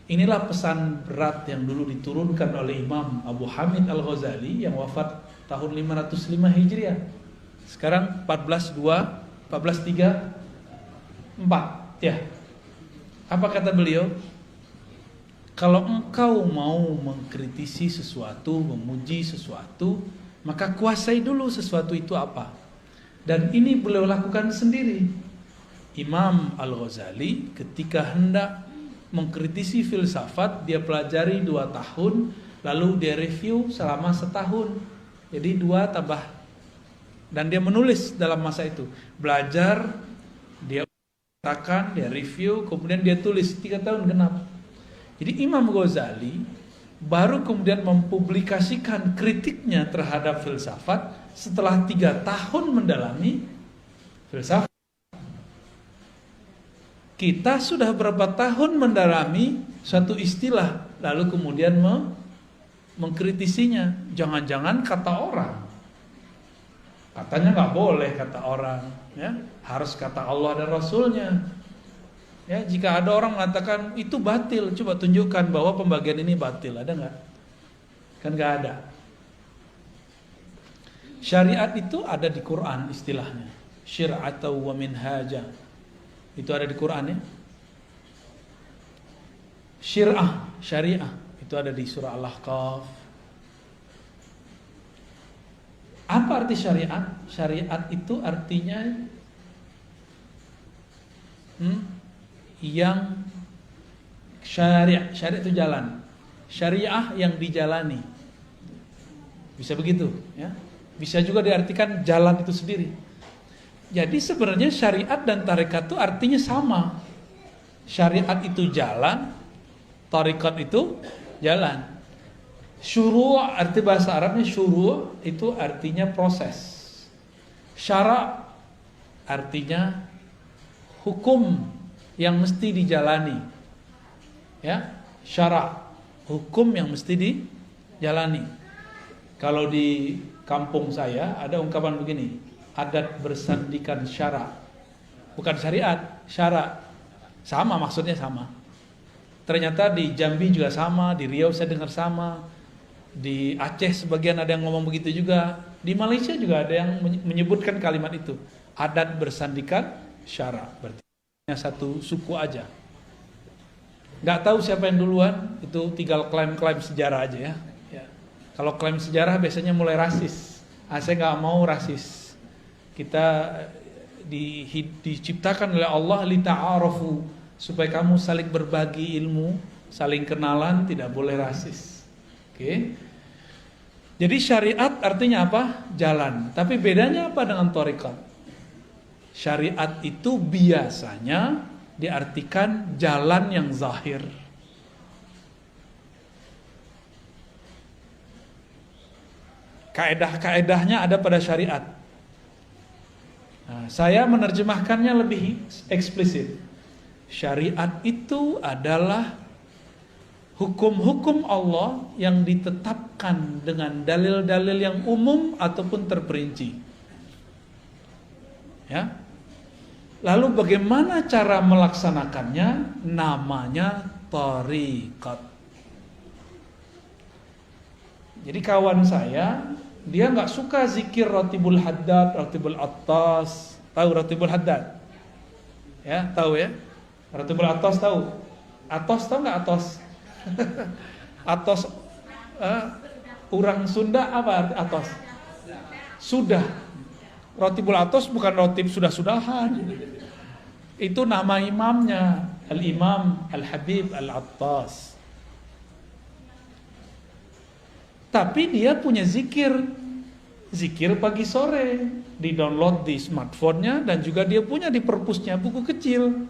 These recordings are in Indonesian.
Inilah pesan berat yang dulu diturunkan oleh Imam Abu Hamid Al-Ghazali yang wafat tahun 505 Hijriah. Sekarang 1434 ya. Apa kata beliau? Kalau engkau mau mengkritisi sesuatu, memuji sesuatu, maka kuasai dulu sesuatu itu apa. Dan ini beliau lakukan sendiri. Imam Al-Ghazali ketika hendak mengkritisi filsafat, dia pelajari 2 tahun, lalu dia review selama setahun. Jadi 2 tambah. Dan dia menulis dalam masa itu. Belajar, dia katakan, dia review, kemudian dia tulis 3 tahun genap. Jadi Imam Ghazali baru kemudian mempublikasikan kritiknya terhadap filsafat setelah 3 tahun mendalami filsafat. Kita sudah berapa tahun mendalami suatu istilah, lalu kemudian mengkritisinya. Jangan-jangan kata orang, katanya nggak boleh kata orang, ya harus kata Allah dan Rasulnya. Ya, jika ada orang mengatakan itu batil, coba tunjukkan bahwa pembagian ini batil, ada nggak? Kan nggak ada. Syariat itu ada di Quran istilahnya, syir'atan wa minhaja. Itu ada di Quran ya. Syariah itu ada di surah Al-Ahqaf. Apa arti syariat? Syariat itu artinya yang syariah itu jalan. Syariah yang dijalani. Bisa begitu ya. Bisa juga diartikan jalan itu sendiri. Jadi sebenarnya syariat dan tarekat itu artinya sama. Syariat itu jalan, tarekat itu jalan. Syuru' arti bahasa Arabnya syuru' itu artinya proses. Syara' artinya hukum yang mesti dijalani. Ya, syara' hukum yang mesti dijalani. Kalau di kampung saya ada ungkapan begini, adat bersandikan syara'. Bukan syariat, syara'. Sama maksudnya sama. Ternyata di Jambi juga sama, di Riau saya dengar sama, di Aceh sebagian ada yang ngomong begitu juga, di Malaysia juga ada yang menyebutkan kalimat itu. Adat bersandikan syara'. Berarti hanya satu suku aja. Gak tahu siapa yang duluan, itu tinggal klaim-klaim sejarah aja ya. Kalau klaim sejarah biasanya mulai rasis. Saya gak mau rasis. Kita diciptakan oleh Allah lita'arafu, supaya kamu saling berbagi ilmu, saling kenalan, tidak boleh rasis. Oke. Jadi syariat artinya apa? Jalan. Tapi bedanya apa dengan thariqat? Syariat itu biasanya diartikan jalan yang zahir. Kaedah-kaedahnya ada pada syariat. Nah, saya menerjemahkannya lebih eksplisit. Syariat itu adalah hukum-hukum Allah yang ditetapkan dengan dalil-dalil yang umum ataupun terperinci. Ya. Lalu bagaimana cara melaksanakannya? Namanya thariqat. Jadi kawan saya, dia nggak suka zikir Ratibul Haddad, Ratibul Attas. Tahu Ratibul Haddad? Ya, tahu ya? Ratibul Attas tahu? Atos tahu nggak Atos? Atos orang Sunda apa arti Atos? Sudah. Ratibul Atos bukan ratib sudah-sudahan. Itu nama imamnya, Al-Imam Al-Habib Al-Attas. Tapi dia punya zikir pagi sore, di-download di smartphone-nya, dan juga dia punya di perpusnya buku kecil.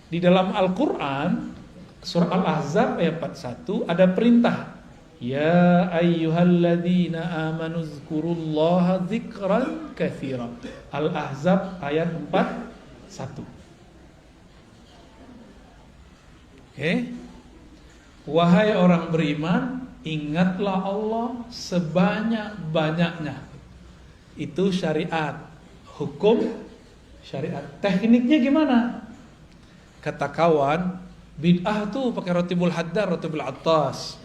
Di dalam Al-Quran, surah Al-Ahzab ayat 41 ada perintah, ya ayyuhalladzina amanu zkurullaha dzikran katsira. Al-Ahzab ayat 41. Oke. Wahai orang beriman, ingatlah Allah sebanyak-banyaknya. Itu syariat, hukum syariat. Tekniknya gimana? Kata kawan, bid'ah tuh pakai Ratibul Haddar, Ratibul Attas.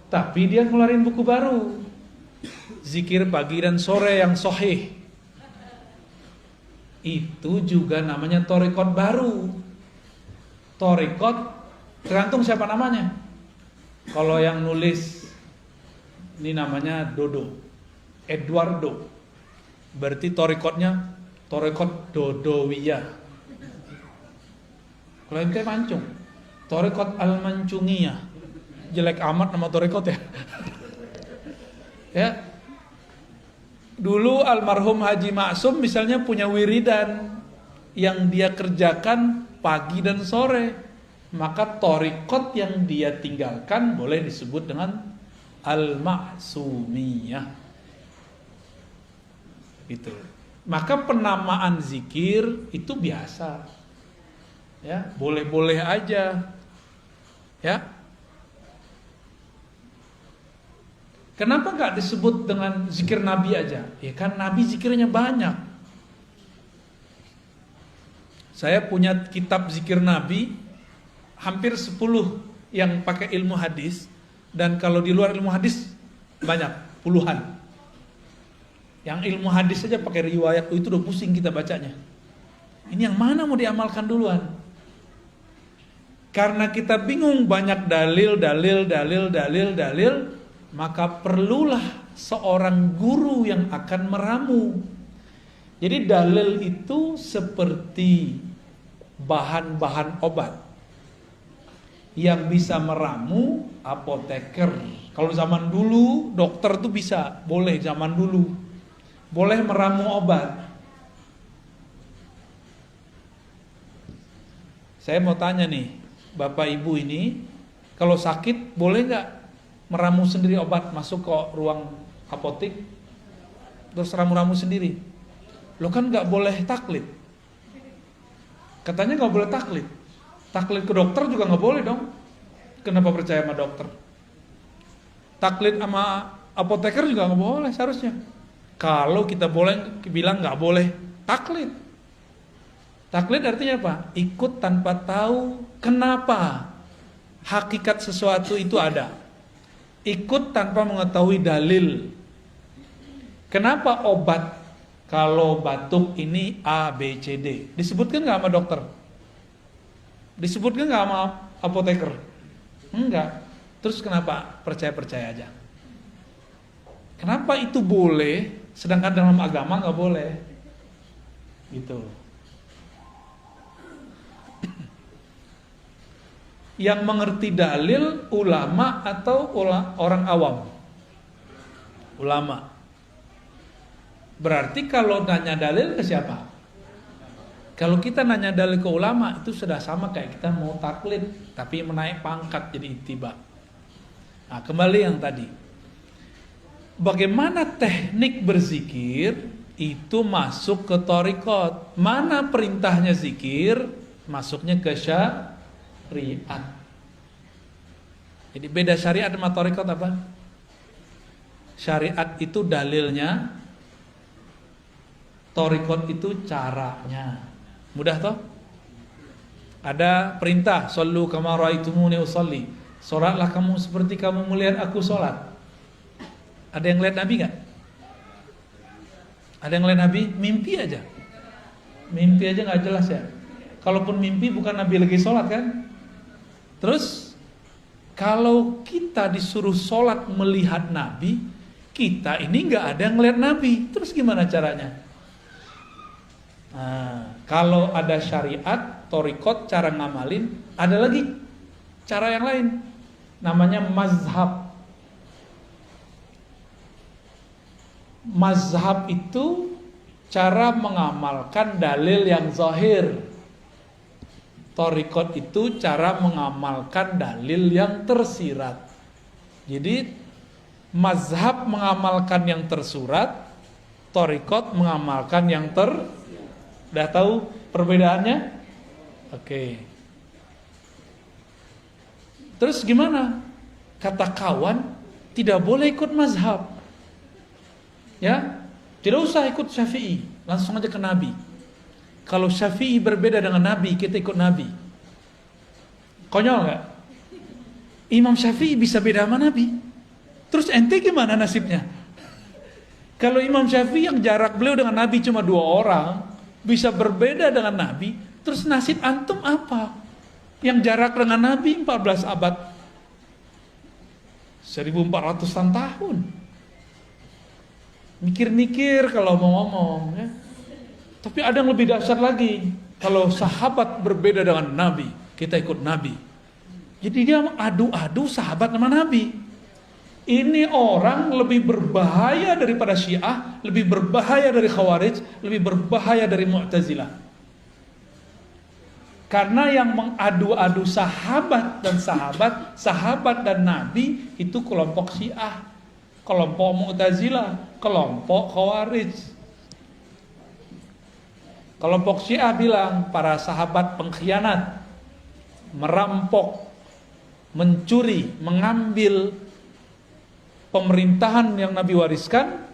Tapi dia ngeluarin buku baru, zikir pagi dan sore yang sahih. Itu juga namanya thariqat baru. Thariqat tergantung siapa namanya. Kalau yang nulis ini namanya Dodo, Eduardo, berarti thariqatnya thariqat Dodowiyah. Kalau yang kayak Mancung, thariqat Al-Mancungiyah. Jelek amat nama thariqat ya. Ya. Dulu almarhum Haji Maksum misalnya punya wiridan yang dia kerjakan pagi dan sore, maka thariqat yang dia tinggalkan boleh disebut dengan al-maksumiyah. Gitu. Maka penamaan zikir itu biasa. Ya, boleh-boleh aja. Ya. Kenapa nggak disebut dengan zikir Nabi aja? Ya kan Nabi zikirnya banyak. Saya punya kitab zikir Nabi hampir 10 yang pakai ilmu hadis, dan kalau di luar ilmu hadis banyak, puluhan. Yang ilmu hadis saja pakai riwayat, itu udah pusing kita bacanya. Ini yang mana mau diamalkan duluan? Karena kita bingung, banyak dalil, maka perlulah seorang guru yang akan meramu. Jadi dalil itu seperti bahan-bahan obat. Yang bisa meramu apoteker. Kalau zaman dulu dokter tuh bisa, boleh zaman dulu. Boleh meramu obat. Saya mau tanya nih, Bapak Ibu ini, kalau sakit boleh nggak meramu sendiri obat, masuk ke ruang apotik terus ramu-ramu sendiri? Lo kan nggak boleh taklid. Katanya nggak boleh taklid. Taklid ke dokter juga nggak boleh dong. Kenapa percaya sama dokter? Taklid sama apoteker juga nggak boleh seharusnya. Kalau kita boleh bilang nggak boleh taklid. Taklid artinya apa? Ikut tanpa tahu kenapa hakikat sesuatu itu ada. Ikut tanpa mengetahui dalil. Kenapa obat kalau batuk ini A, B, C, D? Disebutkan nggak sama dokter? Disebutkan nggak sama apoteker? Enggak. Terus kenapa percaya-percaya aja? Kenapa itu boleh, sedangkan dalam agama nggak boleh? Gitu. Yang mengerti dalil ulama atau orang awam? Ulama. Berarti kalau nanya dalil ke siapa? Kalau kita nanya dalil ke ulama, itu sudah sama kayak kita mau taklid, tapi menaik pangkat jadi ittiba. Nah, kembali yang tadi. Bagaimana teknik berzikir itu masuk ke thariqat? Mana perintahnya zikir, masuknya ke syariat. Jadi beda syariat sama thariqat apa? Syariat itu dalilnya, thariqat itu caranya. Mudah toh? Ada perintah, shollu kama raaitumuni usolli. Salatlah kamu seperti kamu melihat aku salat. Ada yang lihat Nabi enggak? Ada yang lihat Nabi? Mimpi aja. Mimpi aja enggak jelas ya. Kalaupun mimpi bukan Nabi lagi salat kan? Terus kalau kita disuruh sholat melihat Nabi, kita ini nggak ada yang ngeliat Nabi, terus gimana caranya? Nah, kalau ada syariat, thariqat, cara ngamalin, ada lagi cara yang lain, namanya mazhab. Mazhab itu cara mengamalkan dalil yang zahir. Thariqat itu cara mengamalkan dalil yang tersirat. Jadi mazhab mengamalkan yang tersurat, thariqat mengamalkan yang Udah tahu perbedaannya? Oke. Terus gimana? Kata kawan, tidak boleh ikut mazhab. Ya, tidak usah ikut Syafi'i, langsung aja ke Nabi. Kalau Syafi'i berbeda dengan Nabi, kita ikut Nabi. Konyol nggak? Imam Syafi'i bisa beda sama Nabi. Terus ente gimana nasibnya? Kalau Imam Syafi'i yang jarak beliau dengan Nabi cuma 2 orang, bisa berbeda dengan Nabi, terus nasib antum apa? Yang jarak dengan Nabi 14 abad, 1400-an tahun. Mikir-mikir kalau mau ngomong ya. Tapi ada yang lebih dahsyat lagi. Kalau sahabat berbeda dengan Nabi, kita ikut Nabi. Jadi dia adu-adu sahabat sama Nabi. Ini orang lebih berbahaya daripada Syiah, lebih berbahaya dari Khawarij, lebih berbahaya dari Mu'tazilah. Karena yang mengadu-adu sahabat dan Nabi itu kelompok Syiah, kelompok Mu'tazilah, kelompok Khawarij. Kelompok Syiah bilang para sahabat pengkhianat, merampok, mencuri, mengambil pemerintahan yang Nabi wariskan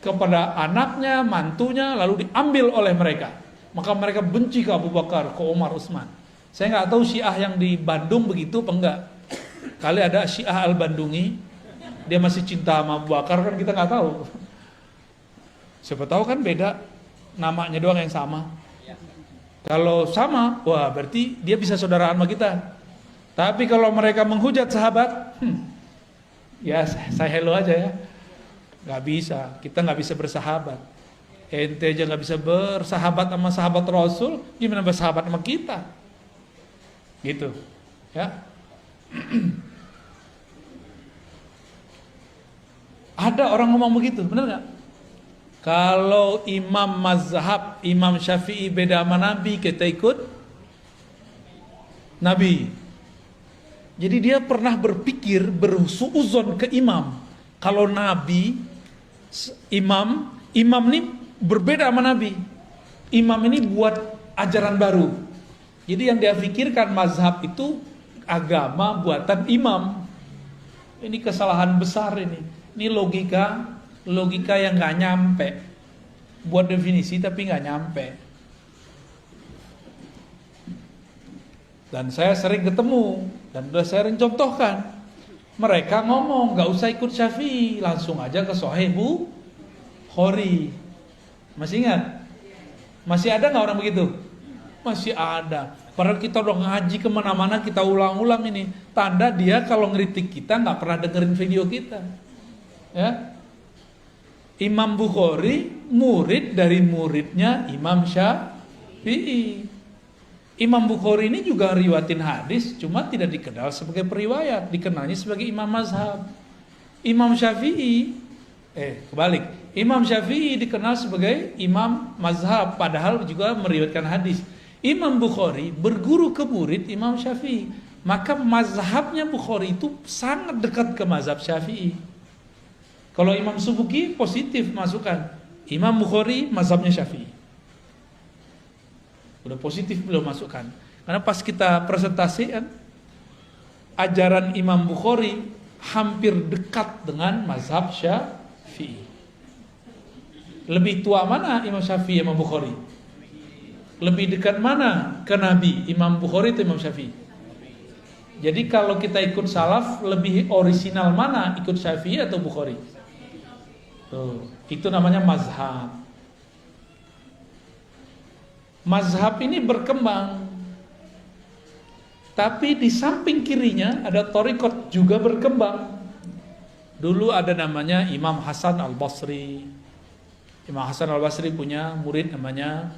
kepada anaknya, mantunya, lalu diambil oleh mereka. Maka mereka benci ke Abu Bakar, ke Umar, Utsman. Saya nggak tahu Syiah yang di Bandung begitu apa enggak. Kali ada Syiah Al-Bandungi, dia masih cinta sama Abu Bakar, kan kita nggak tahu. Siapa tahu kan beda, namanya doang yang sama. Kalau sama, wah berarti dia bisa saudaraan sama kita. Tapi kalau mereka menghujat sahabat, ya saya hello aja ya. Gak bisa, kita gak bisa bersahabat. Ente aja gak bisa bersahabat sama sahabat Rasul, gimana bersahabat sama kita? Gitu ya. Ada orang ngomong begitu, benar gak? Kalau imam mazhab, Imam Syafi'i beda sama Nabi, kita ikut Nabi. Jadi dia pernah berpikir, bersuuzon ke imam. Kalau Nabi, imam ini berbeda sama Nabi. Imam ini buat ajaran baru. Jadi yang dia pikirkan mazhab itu agama buatan imam. Ini kesalahan besar ini. Ini logika yang nggak nyampe. Buat definisi tapi nggak nyampe. Dan saya sering ketemu dan udah saya contohkan. Mereka ngomong nggak usah ikut Syafi'i, langsung aja ke Sahih Bukhari. Masih ingat? Masih ada nggak orang begitu? Masih ada. Padahal kita udah ngaji kemana-mana, kita ulang-ulang ini. Tanda dia kalau ngeritik kita nggak pernah dengerin video kita. Ya. Imam Bukhari murid dari muridnya Imam Syafi'i. Imam Bukhari ini juga riwayatin hadis, cuma tidak dikenal sebagai periwayat, dikenalnya sebagai imam mazhab. Imam Syafi'i, kebalik. Imam Syafi'i dikenal sebagai imam mazhab, padahal juga meriwayatkan hadis. Imam Bukhari berguru ke murid Imam Syafi'i, maka mazhabnya Bukhari itu sangat dekat ke mazhab Syafi'i. Kalau Imam Subuki positif masukkan, Imam Bukhari mazhabnya Syafi'i. Udah positif belum masukkan. Karena pas kita presentasikan ajaran Imam Bukhari hampir dekat dengan mazhab Syafi'i. Lebih tua mana Imam Syafi'i Imam Bukhari? Lebih dekat mana ke Nabi Imam Bukhari atau Imam Syafi'i? Jadi kalau kita ikut salaf, lebih orisinal mana ikut Syafi'i atau Bukhari? Tuh, itu namanya mazhab. Mazhab ini berkembang, tapi di samping kirinya ada thariqat juga berkembang. Dulu ada namanya Imam Hasan Al-Basri. Imam Hasan Al-Basri punya murid namanya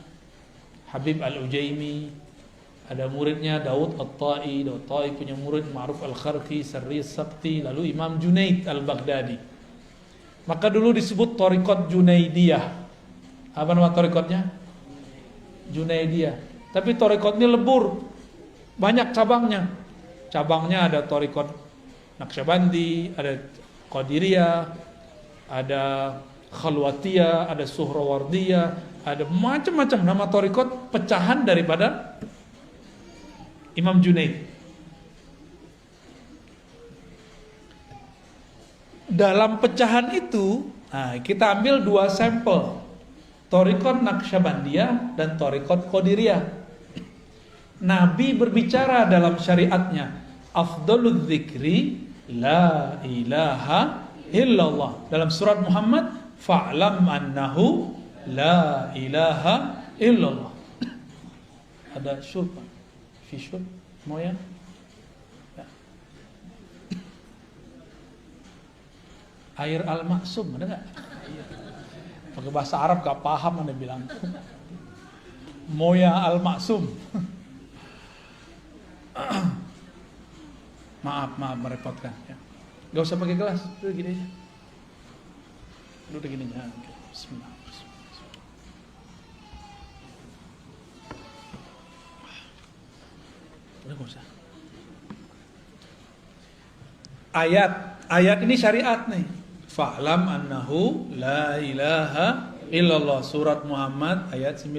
Habib Al-Ujaimi. Ada muridnya Daud At-Tai. Daud At-Tai punya murid Ma'ruf Al-Kharqi, Sarri Sabti. Lalu Imam Junaid Al-Baghdadi. Maka dulu disebut thariqat Junaidiyah. Apa nama thariqatnya? Junaidiyah. Tapi thariqat ini lebur, banyak cabangnya. Cabangnya ada thariqat Naqsyabandi, ada Qadiriyah, ada Khalwatiyah, ada Suhrawardiyah, ada macam-macam nama thariqat pecahan daripada Imam Junaid. Dalam pecahan itu, kita ambil 2 sampel. Thariqat Naqsyabandiyah dan Thariqat Qadiriyah. Nabi berbicara dalam syariatnya, afdalul dzikri la ilaha illallah. Dalam surat Muhammad, fa'lam annahu la ilaha illallah. Ada syurb, fi syurb, mau ya? Air al-maksum, ada nggak? Pakai bahasa Arab gak paham Anda bilang. Moya al-maksum. Maaf merepotkan ya. Gak usah pakai gelas, udah gini aja. Udah gini aja. Bismillah. Udah gak usah. Ayat ini syariat nih. Fa'lam annahu la ilaha illallah. Surat Muhammad ayat 19.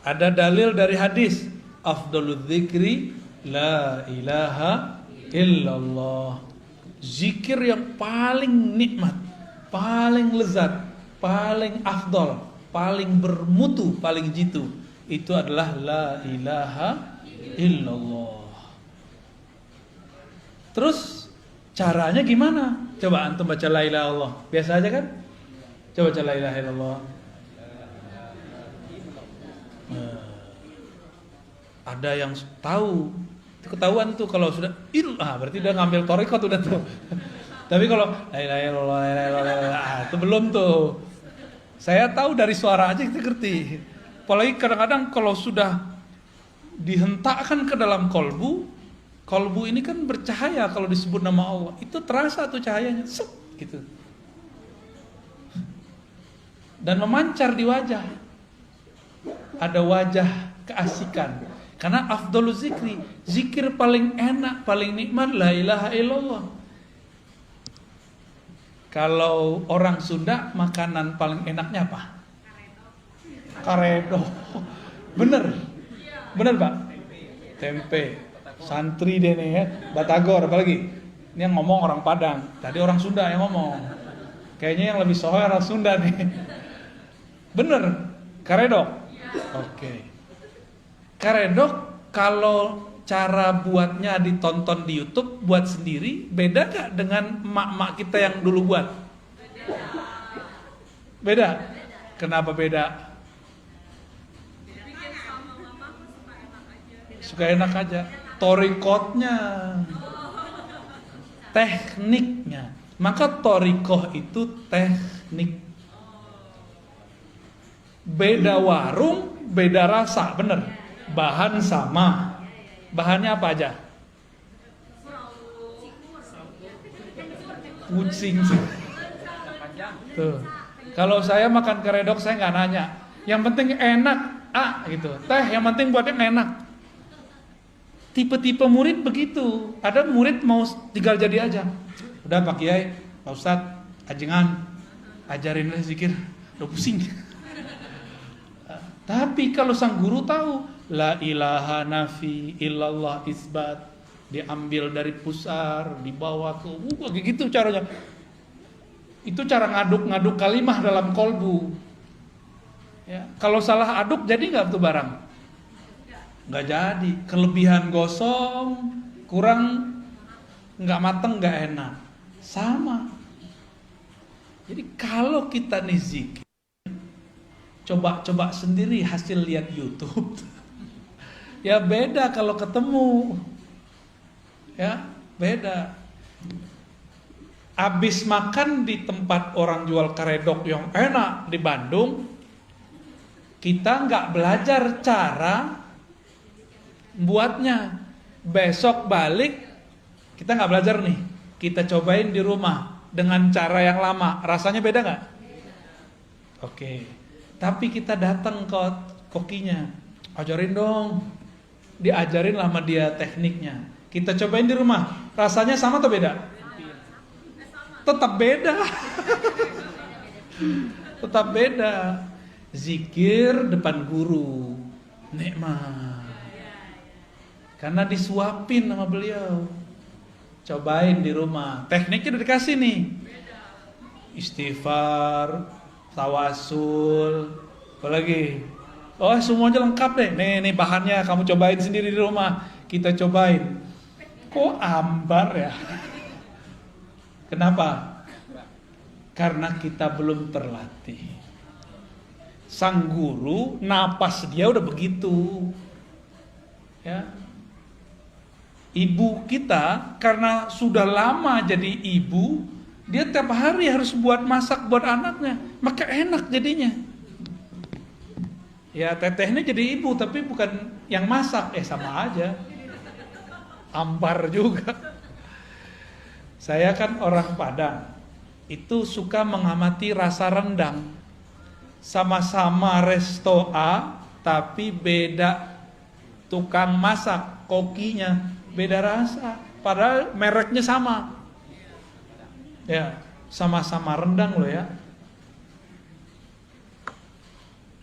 Ada dalil dari hadis, afdalul dzikri la ilaha illallah. Zikir yang paling nikmat, paling lezat, paling afdal, paling bermutu, paling jitu, itu adalah la ilaha illallah. Terus caranya gimana? Coba antum baca la ilaha illallah. Biasa aja kan? Coba baca la ilaha illallah. Ada yang tahu, ketahuan tuh kalau sudah berarti udah ngambil thariqat udah tuh. Tapi kalau la ilaha illallah, itu belum tuh. Saya tahu dari suara aja kita ngerti. Apalagi kadang-kadang kalau sudah dihentakkan ke dalam kolbu ini kan bercahaya kalau disebut nama Allah. Itu terasa tuh cahayanya, gitu. Dan memancar di wajah. Ada wajah keasikan. Karena afdhalul zikri, zikir paling enak, paling nikmat la ilaha illallah. Kalau orang Sunda makanan paling enaknya apa? Karedok. Bener Pak? Tempe. Santri deh nih ya, Batagor apalagi. Ini yang ngomong orang Padang. Tadi orang Sunda yang ngomong. Kayaknya yang lebih sohe orang Sunda nih. Bener, karedok. Oke. Karedok kalau cara buatnya ditonton di YouTube, buat sendiri, beda gak dengan emak-emak kita yang dulu buat? Beda? Kenapa beda? Suka enak aja. Thariqatnya, tekniknya. Maka thariqah itu teknik. Beda warung, beda rasa, bener. Bahan sama. Bahannya apa aja? Kucing sih. Tuh. Kalau saya makan karedok saya nggak nanya. Yang penting enak, gitu. Teh yang penting buatnya enak. Tipe-tipe murid begitu. Ada murid mau tinggal jadi aja. Udah Pak Kiai, Pak Ustadz, ajengan, ajarin zikir. Udah pusing. Tapi kalau sang guru tahu, la ilaha nafi illallah isbat, diambil dari pusar, dibawa ke kayak gitu caranya. Itu cara ngaduk-ngaduk kalimah dalam kolbu. Ya, kalau salah aduk jadi nggak tuh barang? Nggak jadi, kelebihan gosong, kurang, nggak mateng, nggak enak, sama. Jadi kalau kita nih zikir, coba sendiri hasil lihat YouTube, ya beda kalau ketemu, ya beda. Abis makan di tempat orang jual karedok yang enak di Bandung, kita nggak belajar cara buatnya. Besok balik kita nggak belajar nih, kita cobain di rumah dengan cara yang lama, rasanya beda nggak? Oke. Tapi kita datang ke kokinya, ajarin dong, diajarin sama dia tekniknya, kita cobain di rumah, rasanya sama atau beda? Tetap beda. Tetap beda. Zikir depan guru nikmat, karena disuapin sama beliau. Cobain di rumah, tekniknya udah dikasih nih. Istighfar, tawasul, apalagi Oh, semuanya lengkap deh. Nih bahannya kamu cobain sendiri di rumah. Kita cobain. Kok ambar ya? Kenapa? Karena kita belum terlatih. Sang guru napas dia udah begitu. Ya. Ibu kita karena sudah lama jadi ibu, dia tiap hari harus buat masak buat anaknya, maka enak jadinya. Ya tetehnya jadi ibu tapi bukan yang masak, sama aja. Ambar juga. Saya kan orang Padang, itu suka mengamati rasa rendang. Sama-sama resto A, tapi beda tukang masak, kokinya beda rasa. Padahal mereknya sama. Ya, sama-sama rendang loh ya.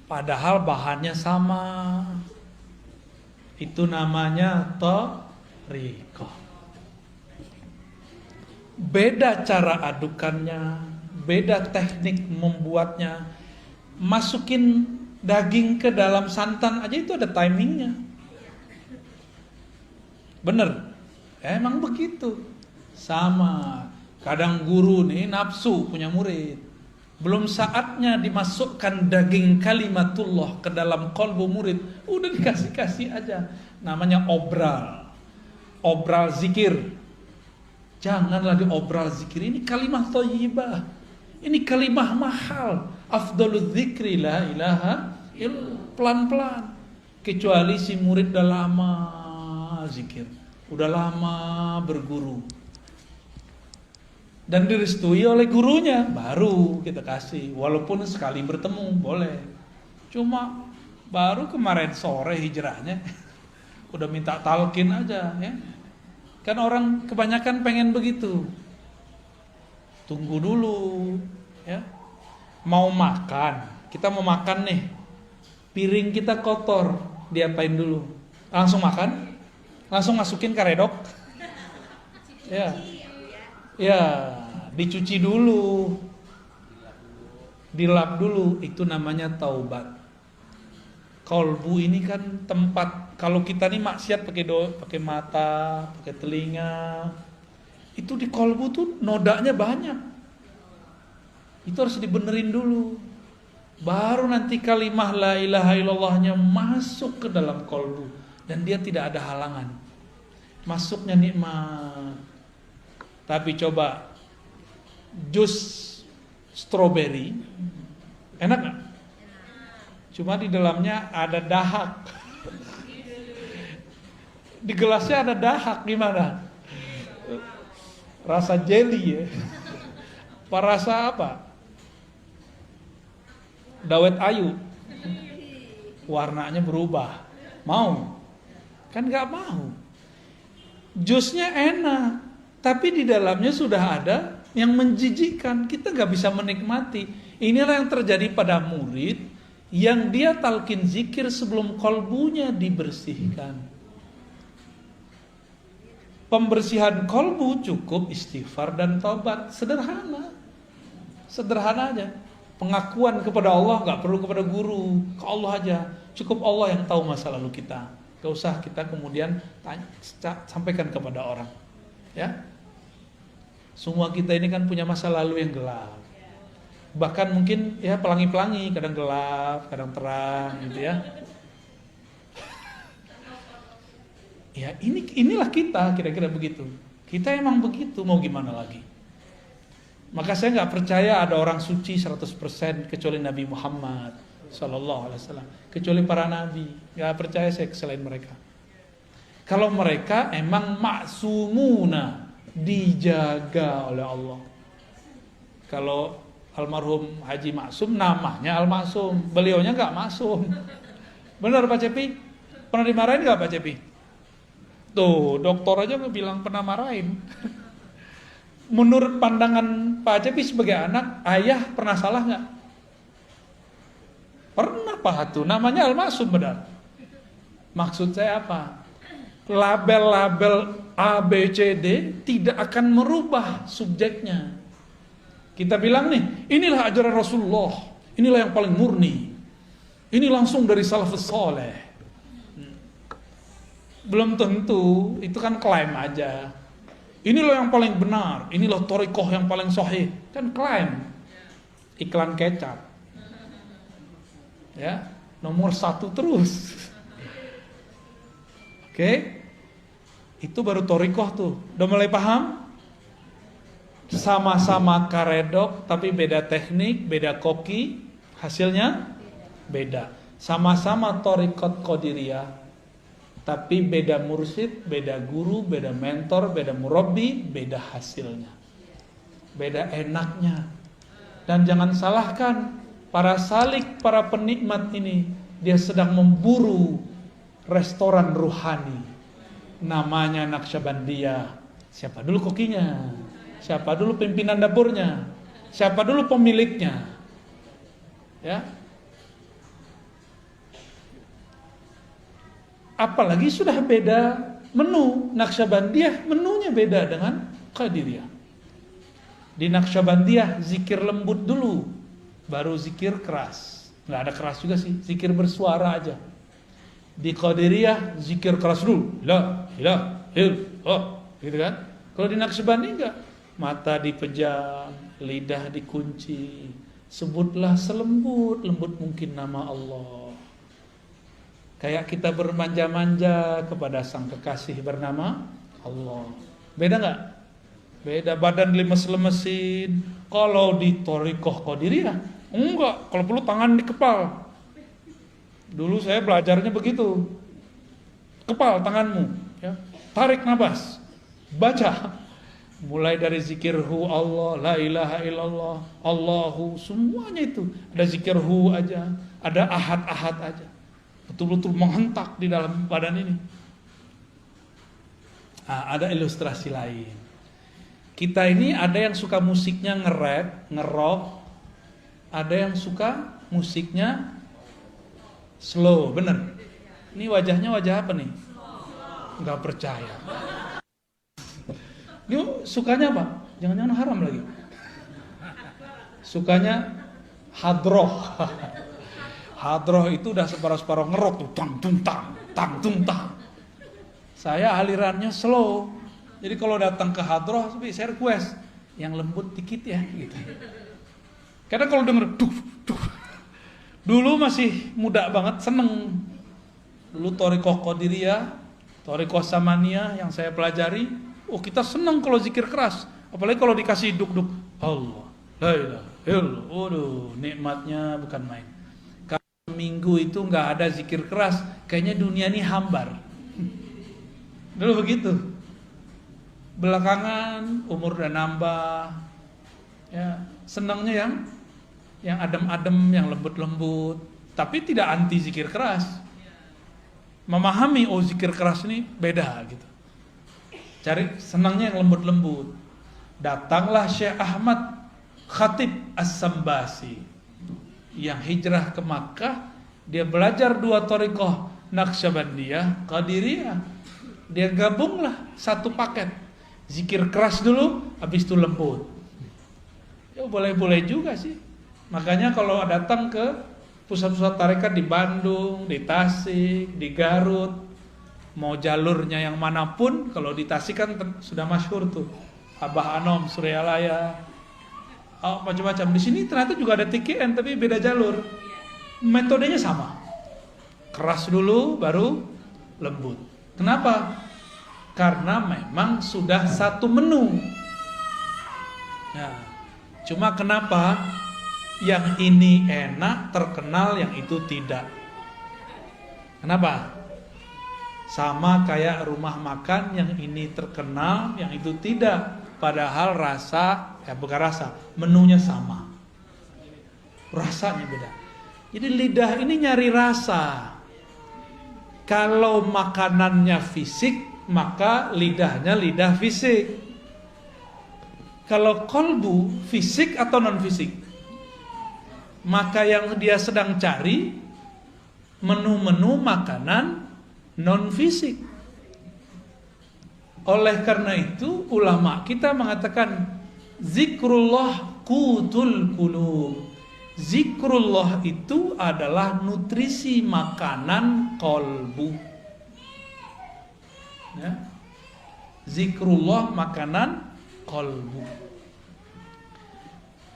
Padahal bahannya sama. Itu namanya thariqah. Beda cara adukannya, beda teknik membuatnya. Masukin daging ke dalam santan aja itu ada timingnya. Bener? Emang begitu. Sama. Kadang guru nih nafsu punya murid. Belum saatnya dimasukkan daging kalimatullah ke dalam kolbu murid, udah dikasih-kasih aja. Namanya obral. Obral zikir. Jangan lagi obral zikir. Ini kalimah thayyibah. Ini kalimah mahal. Afdalul zikri la ilaha illallah. Pelan-pelan. Kecuali si murid udah lama zikir, udah lama berguru dan direstui oleh gurunya, baru kita kasih. Walaupun sekali bertemu boleh. Cuma baru kemarin sore hijrahnya udah minta talqin aja ya. Kan orang kebanyakan pengen begitu. Tunggu dulu ya. Mau makan, kita mau makan nih. Piring kita kotor, diapain dulu? Langsung makan? Langsung masukin karedok? Ya. Ya, dicuci dulu, dilap dulu, itu namanya taubat. Kolbu ini kan tempat, kalau kita nih maksiat pakai mata, pakai telinga, itu di kolbu tuh nodanya banyak. Itu harus dibenerin dulu. Baru nanti kalimah la ilaha illallahnya masuk ke dalam kolbu dan dia tidak ada halangan. Masuknya nikmat. Tapi coba jus stroberi enak gak? Cuma di dalamnya ada dahak. Di gelasnya ada dahak, gimana? Rasa jelly ya? Apa rasa apa? Dawet ayu. Warnanya berubah. Mau? Kan gak mau. Jusnya enak, tapi di dalamnya sudah ada yang menjijikkan. Kita gak bisa menikmati. Inilah yang terjadi pada murid yang dia talqin zikir sebelum kolbunya dibersihkan. Pembersihan kolbu cukup istighfar dan taubat. Sederhana. Sederhana aja. Pengakuan kepada Allah gak perlu kepada guru, ke Allah aja. Cukup Allah yang tahu masa lalu kita. Gak usah kita kemudian sampaikan kepada orang. Ya. Semua kita ini kan punya masa lalu yang gelap. Bahkan mungkin ya pelangi-pelangi, kadang gelap, kadang terang gitu ya. Ya inilah kita, kira-kira begitu. Kita emang begitu, mau gimana lagi. Maka saya gak percaya ada orang suci 100% kecuali Nabi Muhammad Sallallahu Alaihi Wasallam, kecuali para nabi. Gak percaya saya selain mereka. Kalau mereka emang maksumuna, dijaga oleh Allah. Kalau almarhum Haji Maksum namanya Al-Maksum, beliaunya gak maksum. Benar Pak Cepi? Pernah dimarahin gak Pak Cepi? Tuh dokter aja bilang pernah marahin. Menurut pandangan Pak Cepi sebagai anak, ayah pernah salah gak? Pernah Pak Hatu, namanya Al-Maksum benar. Maksud saya apa? Label-label A, B, C, D tidak akan merubah subjeknya. Kita bilang nih, inilah ajaran Rasulullah, inilah yang paling murni. Ini langsung dari salafus soleh. Belum tentu, itu kan klaim aja. Ini loh yang paling benar, ini loh thariqah yang paling sahih. Kan klaim. Iklan kecap. Ya, nomor 1 terus. Oke. Itu baru thariqah tuh. Udah mulai paham? Sama-sama karedok tapi beda teknik, beda koki, hasilnya beda. Sama-sama thariqat qadiriyah tapi beda mursyid, beda guru, beda mentor, beda murabbi, beda hasilnya. Beda enaknya. Dan jangan salahkan para salik, para penikmat ini, dia sedang memburu restoran ruhani. Namanya Naqsyabandiyah. Siapa dulu kokinya? Siapa dulu pimpinan dapurnya? Siapa dulu pemiliknya? Ya. Apalagi sudah beda menu. Naqsyabandiyah menunya beda dengan Qadiriyah. Di Naqsyabandiyah zikir lembut dulu, baru zikir keras. Nggak ada keras juga sih, zikir bersuara aja. Di Qadiriyah zikir keras dulu, la ilaha illallah, gitu kan? Kalau di Naqsyabandiyah enggak, mata dipejam, lidah dikunci, sebutlah selembut-lembut mungkin nama Allah. Kayak kita bermanja-manja kepada sang kekasih bernama Allah. Beda nggak? Beda, badan lemes-lemesin. Kalau di thariqah Qadiriyah enggak, kalau perlu tangan di kepal. Dulu saya belajarnya begitu. Kepal tanganmu, ya. Tarik nafas. Baca. Mulai dari zikirhu Allah, la ilaha illallah, Allahu, semuanya itu. Ada zikirhu aja, ada ahad-ahad aja. Betul-betul menghentak di dalam badan ini. Nah, ada ilustrasi lain. Kita ini ada yang suka musiknya nge-rap, nge-rock. Ada yang suka musiknya slow, bener. Ini wajahnya wajah apa nih? Nggak percaya. Ini sukanya apa? Jangan-jangan haram lagi. Sukanya hadroh. Hadroh itu udah separuh-separuh ngerok tuh, tang tung tang. Saya alirannya slow. Jadi kalau datang ke hadroh, saya request yang lembut dikit ya, gitu. Karena kalau denger duh. Dulu masih muda banget, seneng. Dulu thariqah Qadiriyah, thariqah Samaniyah yang saya pelajari, kita seneng kalau zikir keras. Apalagi kalau dikasih duk-duk. Allah, la ilaha illallah. Waduh, nikmatnya bukan main. Kalau minggu itu nggak ada zikir keras, kayaknya dunia ini hambar. Dulu begitu. Belakangan umur udah nambah, ya senangnya yang adem-adem, yang lembut-lembut, tapi tidak anti zikir keras. Memahami zikir keras ini beda gitu. Cari senangnya yang lembut-lembut. Datanglah Syekh Ahmad Khatib As-Sambasi yang hijrah ke Makkah. Dia belajar 2 thariqah, Naqsyabandiyah, Qadiriyah. Dia gabunglah satu paket. Zikir keras dulu, habis itu lembut. Ya boleh-boleh juga sih. Makanya kalau datang ke pusat-pusat tarekat di Bandung, di Tasik, di Garut, mau jalurnya yang manapun, kalau di Tasik kan sudah masyhur tuh. Abah Anom, Suryalaya, macam-macam. Di sini ternyata juga ada TKN tapi beda jalur. Metodenya sama. Keras dulu, baru lembut. Kenapa? Karena memang sudah satu menu. Nah, cuma kenapa yang ini enak terkenal, yang itu tidak? Kenapa? Sama kayak rumah makan, yang ini terkenal, yang itu tidak. Padahal rasa, bukan rasa, menunya sama. Rasanya beda. Jadi lidah ini nyari rasa. Kalau makanannya fisik, maka lidahnya lidah fisik. Kalau kolbu fisik atau non fisik, maka yang dia sedang cari menu-menu makanan non fisik. Oleh karena itu ulama kita mengatakan zikrullah qutul qulub. Zikrullah itu adalah nutrisi makanan kolbu. Ya. Zikrullah makanan kolbu.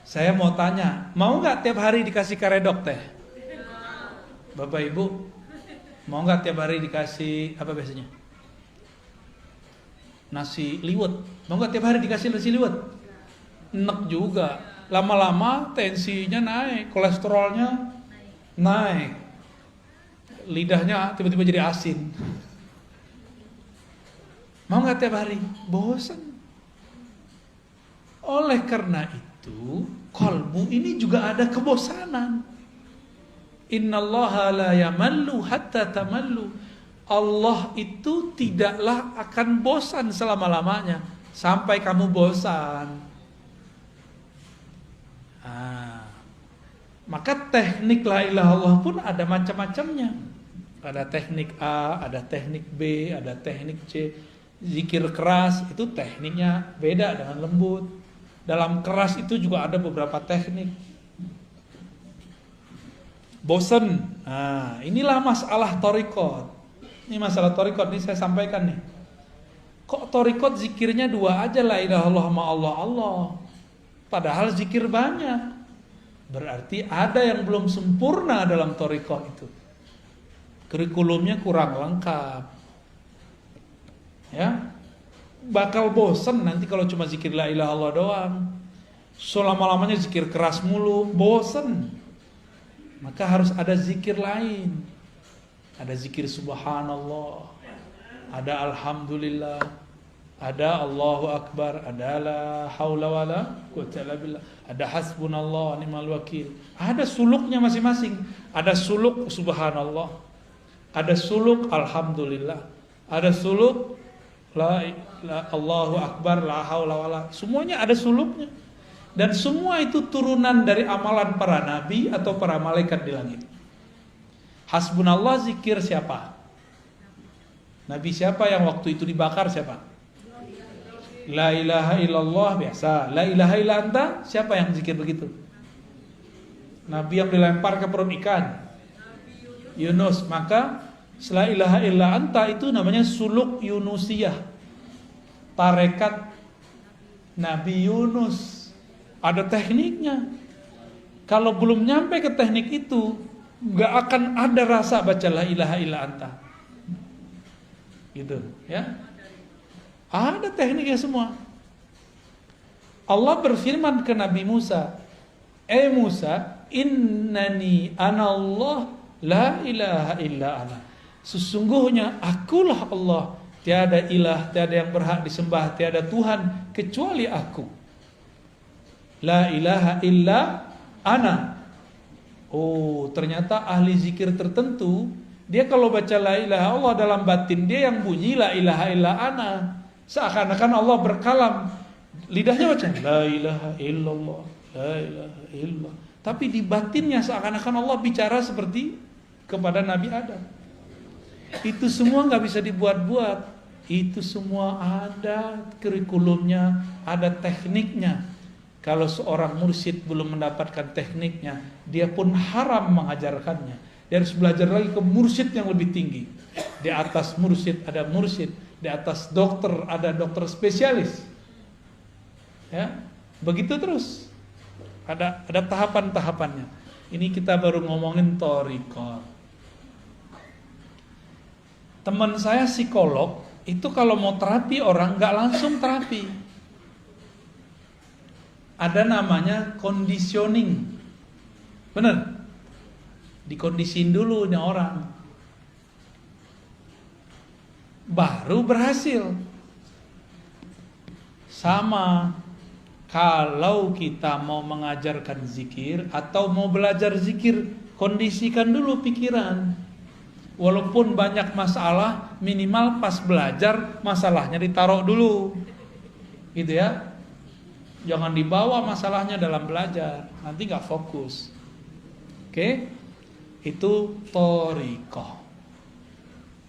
Saya mau tanya, mau nggak tiap hari dikasih karedok teh? Bapak Ibu, mau nggak tiap hari dikasih apa biasanya? Nasi liwet. Mau nggak tiap hari dikasih nasi liwet? Enak juga. Lama-lama tensinya naik, kolesterolnya naik, lidahnya tiba-tiba jadi asin. Mau nggak tiap hari? Bosan. Oleh karena itu, kolbu ini juga ada kebosanan. Innallaha la yamallu hatta tamallu. Allah itu tidaklah akan bosan selama-lamanya sampai kamu bosan. Maka teknik la ilaha illallah pun ada macam-macamnya. Ada teknik A, ada teknik B, ada teknik C. Zikir keras itu tekniknya beda dengan lembut. Dalam keras itu juga ada beberapa teknik. Bosen. Inilah masalah thariqat. Ini masalah thariqat, ini saya sampaikan nih. Kok thariqat zikirnya 2 aja, la ilaha illallah ma Allah Allah. Padahal zikir banyak. Berarti ada yang belum sempurna dalam thariqat itu. Kurikulumnya kurang lengkap. Ya. Bakal bosen nanti kalau cuma zikir la ilaha illallah doang. Selama-lamanya zikir keras mulu, bosen. Maka harus ada zikir lain. Ada zikir subhanallah, ada alhamdulillah, ada Allahu akbar, ada la haula wala quwwata illa billah, ada hasbunallah wa ni'mal wakil. Ada suluknya masing-masing. Ada suluk subhanallah, ada suluk alhamdulillah, ada suluk la Allahu akbar, la haula wala. Semuanya ada suluknya. Dan semua itu turunan dari amalan para nabi atau para malaikat di langit. Hasbunallah zikir siapa? Nabi siapa yang waktu itu dibakar siapa? La ilaha illallah biasa. La ilaha illa anta, siapa yang zikir begitu? Nabi yang dilempar ke perut ikan, Yunus. Maka la ilaha illa anta itu namanya suluk Yunusiyah, tarekat Nabi Yunus. Ada tekniknya. Kalau belum nyampe ke teknik itu, gak akan ada rasa baca la ilaha illa anta. Gitu, ya. Ada tekniknya semua. Allah berfirman ke Nabi Musa, Musa, innani anallah la ilaha illa ana. Sesungguhnya akulah Allah, tiada ilah, tiada yang berhak disembah, tiada Tuhan kecuali aku. La ilaha illa ana. Oh, ternyata ahli zikir tertentu, dia kalau baca la ilaha Allah dalam batin dia yang bunyi la ilaha illa ana. Seakan-akan Allah berkalam, lidahnya baca la ilaha illallah, la ilaha illallah. Tapi di batinnya seakan-akan Allah bicara seperti kepada Nabi Adam. Itu semua nggak bisa dibuat-buat. Itu semua ada kurikulumnya, ada tekniknya. Kalau seorang mursyid belum mendapatkan tekniknya, dia pun haram mengajarkannya. Dia harus belajar lagi ke mursyid yang lebih tinggi. Di atas mursyid ada mursyid, di atas dokter ada dokter spesialis. Ya, begitu terus. Ada tahapan-tahapannya. Ini kita baru ngomongin thariqat. Teman saya psikolog itu kalau mau terapi orang nggak langsung terapi. Ada namanya conditioning. Bener? Dikondisin dulu nih orang. Baru berhasil. Sama kalau kita mau mengajarkan zikir atau mau belajar zikir, kondisikan dulu pikiran. Walaupun banyak masalah, minimal pas belajar masalahnya ditaruh dulu. Gitu ya. Jangan dibawa masalahnya dalam belajar, nanti gak fokus. Oke? Itu thariqah.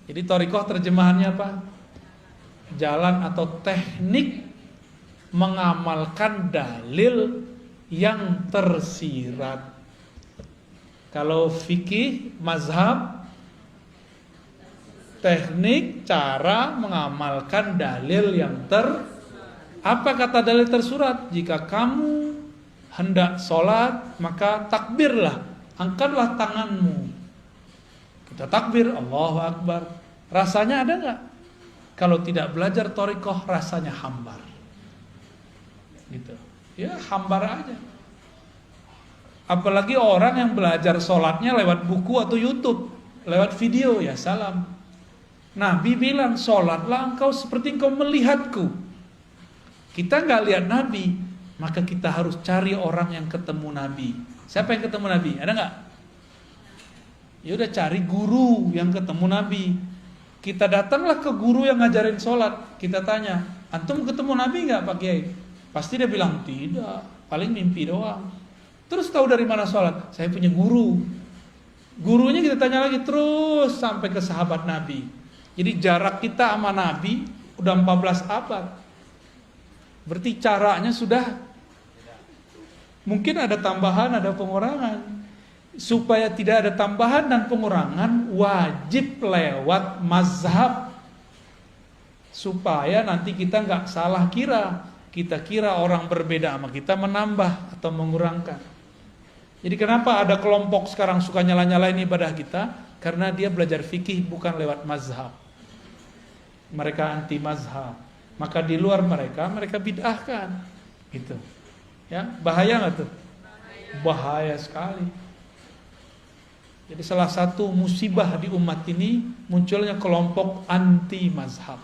Jadi thariqah terjemahannya apa? Jalan atau teknik mengamalkan dalil yang tersirat. Kalau fikih, mazhab, teknik, cara mengamalkan dalil yang apa kata dalil tersurat? Jika kamu hendak sholat, maka takbirlah, angkatlah tanganmu. Kita takbir, Allahu Akbar. Rasanya ada nggak? Kalau tidak belajar thariqah, rasanya hambar. Gitu. Ya hambar aja. Apalagi orang yang belajar sholatnya lewat buku atau YouTube, lewat video, ya salam. Nabi bilang, sholatlah engkau seperti engkau melihatku. Kita nggak lihat Nabi, maka kita harus cari orang yang ketemu Nabi. Siapa yang ketemu Nabi? Ada nggak? Ya udah, cari guru yang ketemu Nabi. Kita datanglah ke guru yang ngajarin sholat. Kita tanya, antum ketemu Nabi nggak Pak Kiai? Pasti dia bilang tidak, paling mimpi doang. Terus tahu dari mana sholat? Saya punya guru. Gurunya kita tanya lagi terus sampai ke sahabat Nabi. Jadi jarak kita sama Nabi udah 14 abad. Berarti caranya sudah mungkin ada tambahan, ada pengurangan. Supaya tidak ada tambahan dan pengurangan, wajib lewat mazhab. Supaya nanti kita nggak salah kira. Kita kira orang berbeda sama kita menambah atau mengurangkan. Jadi kenapa ada kelompok sekarang suka nyala-nyalain ibadah kita? Karena dia belajar fikih bukan lewat mazhab. Mereka anti mazhab. Maka di luar mereka bid'ahkan. Gitu. Ya, bahaya nggak tuh? Bahaya sekali. Jadi salah satu musibah di umat ini munculnya kelompok anti mazhab.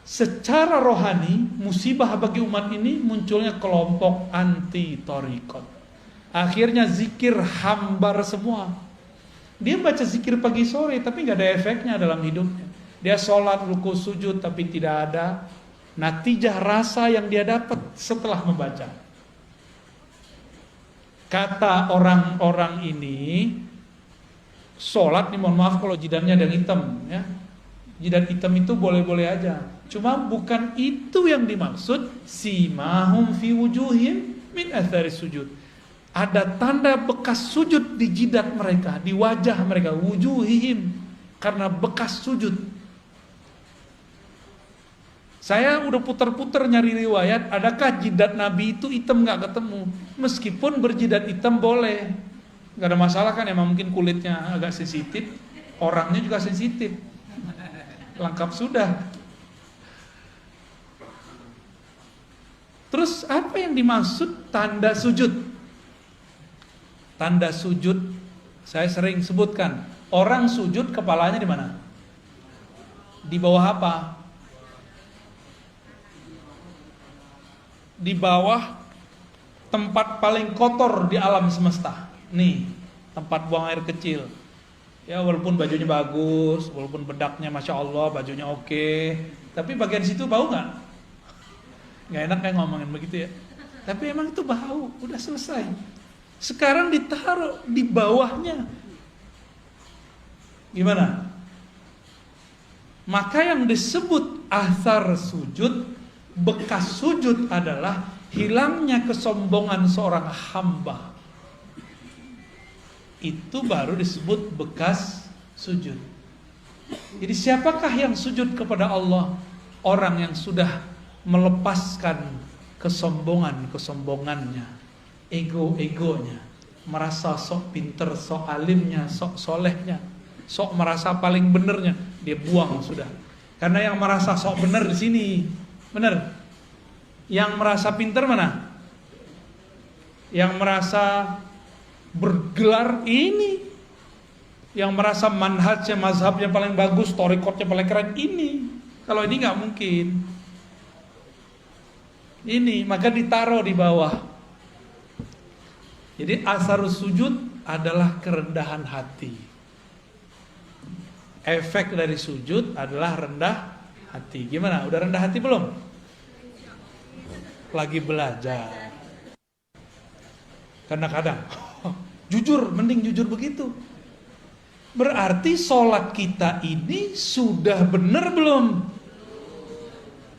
Secara rohani, musibah bagi umat ini munculnya kelompok anti thariqat. Akhirnya zikir hambar semua. Dia baca zikir pagi sore tapi nggak ada efeknya dalam hidupnya. Dia sholat, ruku, sujud tapi tidak ada natijah rasa yang dia dapat setelah membaca. Kata orang-orang ini, sholat nih, mohon maaf kalau jidatnya ada hitam, ya. Jidat hitam itu boleh-boleh aja. Cuma bukan itu yang dimaksud. Simahum fi wujuhim min athari sujud. Ada tanda bekas sujud di jidat mereka, di wajah mereka, wujuhihim, karena bekas sujud. Saya udah putar-putar nyari riwayat, adakah jidat Nabi itu hitam, nggak ketemu. Meskipun berjidat hitam boleh, nggak ada masalah kan, emang mungkin kulitnya agak sensitif, orangnya juga sensitif, lengkap sudah. Terus apa yang dimaksud tanda sujud? Tanda sujud saya sering sebutkan. Orang sujud kepalanya di mana? Di bawah apa? Di bawah tempat paling kotor di alam semesta. Nih, tempat buang air kecil. Ya walaupun bajunya bagus, walaupun bedaknya masya Allah, bajunya oke, tapi bagian situ bau nggak? Nggak enak kayak ngomongin begitu ya. Tapi emang itu bau, udah selesai. Sekarang ditaruh di bawahnya. Gimana? Maka yang disebut athar sujud, bekas sujud adalah hilangnya kesombongan seorang hamba. Itu baru disebut bekas sujud. Jadi siapakah yang sujud kepada Allah? Orang yang sudah melepaskan kesombongannya, ego-egonya, merasa sok pinter, sok alimnya, sok solehnya, sok merasa paling benernya, dia buang sudah. Karena yang merasa sok bener di sini, bener. Yang merasa pinter mana? Yang merasa bergelar ini. Yang merasa manhajnya, mazhabnya paling bagus, thariqatnya paling keren ini. Kalau ini nggak mungkin. Ini maka ditaruh di bawah. Jadi asarus sujud adalah kerendahan hati. Efek dari sujud adalah rendah hati. Gimana? Udah rendah hati belum? Lagi belajar. Karena kadang jujur, mending jujur begitu. Berarti sholat kita ini sudah benar belum?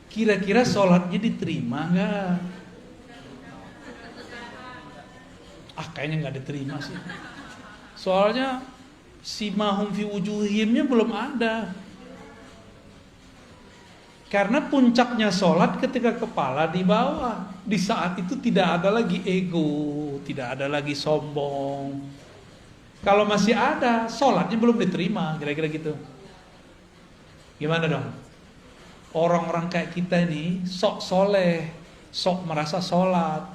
Kira-kira sholatnya diterima nggak? kayaknya nggak diterima sih. Soalnya simahum fi wujuhimnya belum ada. Karena puncaknya sholat ketika kepala di bawah. Di saat itu tidak ada lagi ego, tidak ada lagi sombong. Kalau masih ada, sholatnya belum diterima, kira-kira gitu. Gimana dong? Orang-orang kayak kita ini sok soleh, sok merasa sholat.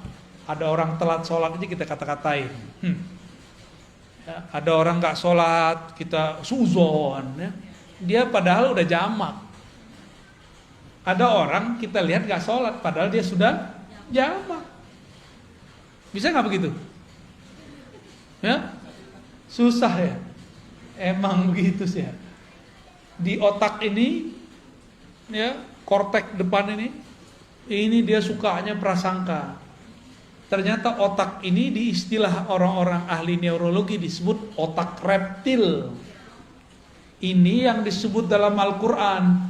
Ada orang telat sholat aja kita kata-katain. Ya, ada orang gak sholat, kita suzon. Ya. Dia padahal udah jamak. Ada orang kita lihat gak sholat, padahal dia sudah jamak. Bisa gak begitu? Ya, susah ya. Emang begitu sih ya. Di otak ini, ya, kortek depan ini dia sukanya prasangka. Ternyata otak ini di istilah orang-orang ahli neurologi disebut otak reptil. Ini yang disebut dalam Al-Quran.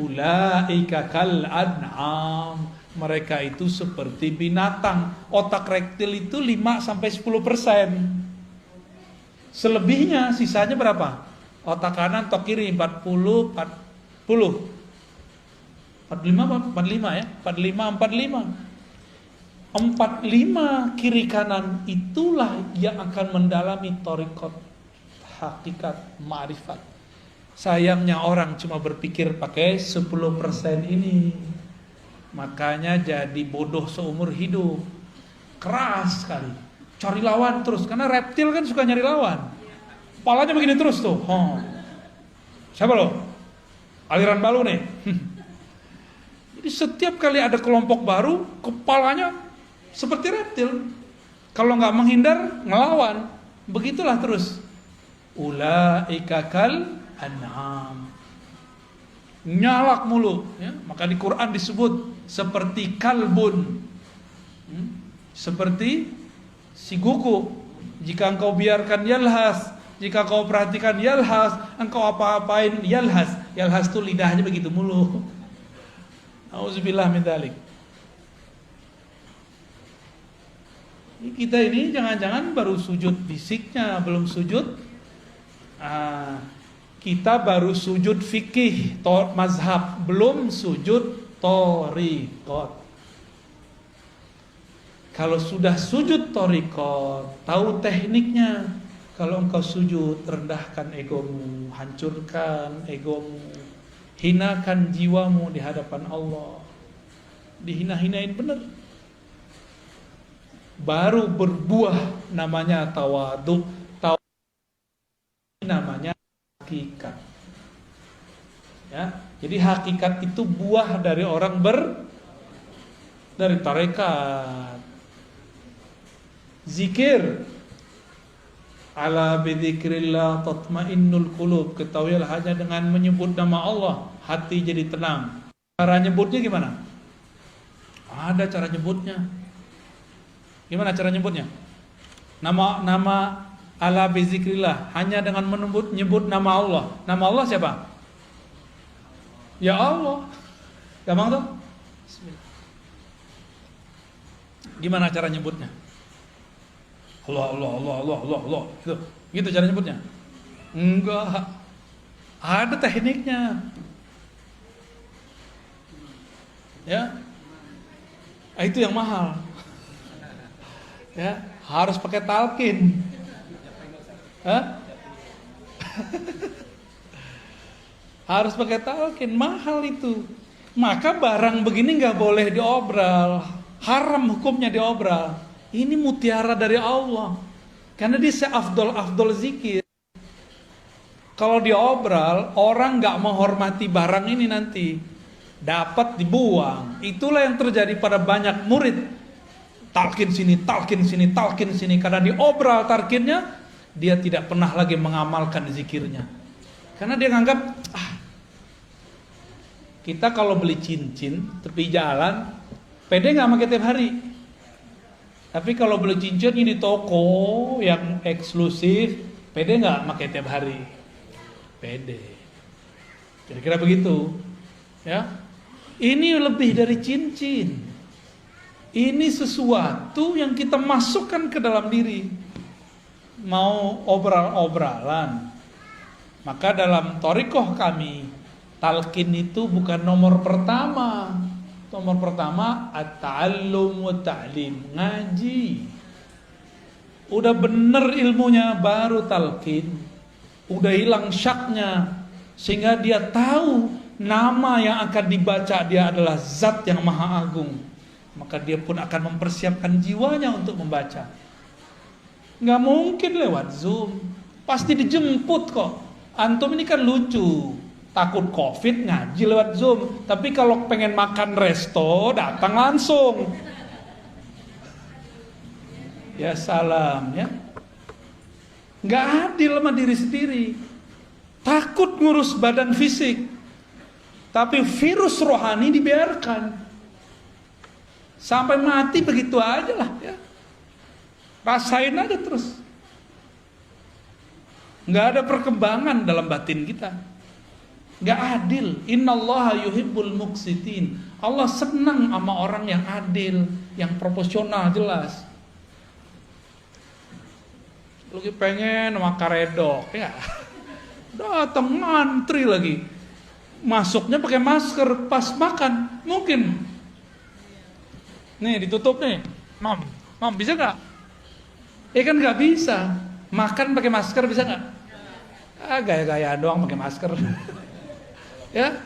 Ulaika kal an'am. Mereka itu seperti binatang. Otak reptil itu 5-10%. Selebihnya sisanya berapa? Otak kanan atau kiri 40 45 ya? 45 kiri kanan itulah yang akan mendalami thariqat hakikat ma'rifat. Sayangnya orang cuma berpikir pakai 10% ini. Makanya jadi bodoh seumur hidup. Keras sekali. Cari lawan terus. Karena reptil kan suka nyari lawan. Kepalanya begini terus tuh. Siapa lo? Aliran baru nih. Jadi setiap kali ada kelompok baru, kepalanya seperti reptil. Kalau nggak menghindar, ngelawan. Begitulah terus. Ulaika kal an'am. Nyalak mulu, ya. Maka di Quran disebut seperti kalbun, seperti si kuku. Jika engkau biarkan yalhas, jika kau perhatikan yalhas, engkau apa-apain yalhas. Yalhas itu lidahnya begitu mulu. Auzubillah min dzalik. Kita ini jangan-jangan baru sujud fisiknya, belum sujud. Kita baru sujud fikih, mazhab, belum sujud thariqat. Kalau sudah sujud thariqat, tahu tekniknya. Kalau engkau sujud, rendahkan egomu, hancurkan egomu, hinakan jiwamu di hadapan Allah. Dihina-hinain benar. Baru berbuah namanya tawadhu. Namanya hakikat. Ya, jadi hakikat itu buah dari orang dari tarekat. Zikir. Ala bidzikrillah tatmainnul qulub. Ketahuilah hanya dengan menyebut nama Allah hati jadi tenang. Cara nyebutnya gimana? Ada cara nyebutnya. Gimana cara nyebutnya? Nama ala bizikrillah, hanya dengan nyebut nama Allah. Nama Allah siapa? Ya Allah. Gampang tuh? Bismillah. Gimana cara nyebutnya? Allah. Gitu cara nyebutnya? Enggak. Ada tekniknya. Ya. Itu yang mahal. Ya, harus pakai talqin. Harus pakai talqin, mahal itu. Maka barang begini nggak boleh diobral, haram hukumnya diobral. Ini mutiara dari Allah, karena dia seafdol zikir. Kalau diobral, orang nggak menghormati barang ini nanti, dapat dibuang. Itulah yang terjadi pada banyak murid. Talqin sini, karena diobral talqinnya, dia tidak pernah lagi mengamalkan zikirnya. Karena dia nganggap, kita kalau beli cincin tepi jalan, pede nggak pakai tiap hari. Tapi kalau beli cincin ini toko yang eksklusif, pede nggak pakai tiap hari? Pede. Kira-kira begitu, ya. Ini lebih dari cincin. Ini sesuatu yang kita masukkan ke dalam diri. Mau obral-obralan. Maka dalam thariqah kami, talqin itu bukan nomor pertama. Nomor pertama at-ta'allum wa ta'lim, ngaji. Udah bener ilmunya baru talqin. Udah hilang syaknya, sehingga dia tahu nama yang akan dibaca dia adalah zat yang maha agung. Maka dia pun akan mempersiapkan jiwanya untuk membaca. Nggak mungkin lewat Zoom, pasti dijemput kok. Antum ini kan lucu, takut COVID ngaji lewat Zoom. Tapi kalau pengen makan resto, datang langsung. Ya salam ya. Nggak adil sama diri sendiri. Takut ngurus badan fisik, tapi virus rohani dibiarkan. Sampai mati begitu aja lah ya. Rasain aja terus. Nggak ada perkembangan dalam batin kita. Nggak adil. Innallaha yuhibbul muqsitin. Allah senang sama orang yang adil, yang proporsional jelas. Lu pengen sama karedok ya. Datang ngantri lagi. Masuknya pakai masker pas makan. Mungkin. Nih ditutup nih. Mam bisa nggak? Kan nggak bisa. Makan pakai masker bisa nggak? Gaya-gaya doang pakai masker. Ya.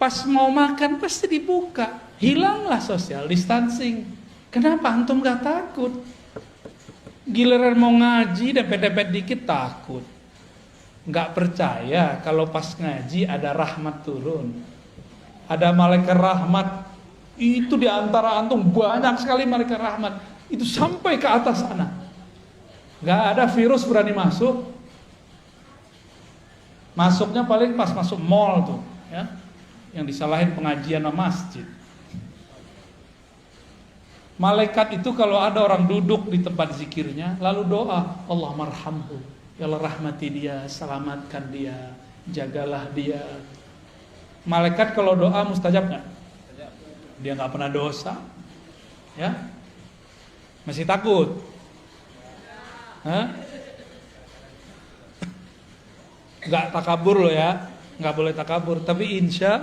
Pas mau makan pasti dibuka. Hilanglah social distancing. Kenapa antum nggak takut? Giliran mau ngaji dempet-dempet dikit takut. Nggak percaya kalau pas ngaji ada rahmat turun. Ada malaikat rahmat. Itu di antara antum banyak sekali malaikat rahmat. Itu sampai ke atas sana. Nggak ada virus berani masuk. Masuknya paling pas masuk mall tuh, ya. Yang disalahin pengajian sama masjid. Malaikat itu kalau ada orang duduk di tempat zikirnya, lalu doa, Allah marhamhu, ya Allah rahmati dia, selamatkan dia, jagalah dia. Malaikat kalau doa mustajab nggak? Dia nggak pernah dosa, ya? Masih takut? Hah? Nggak takabur loh ya, nggak boleh takabur. Tapi insya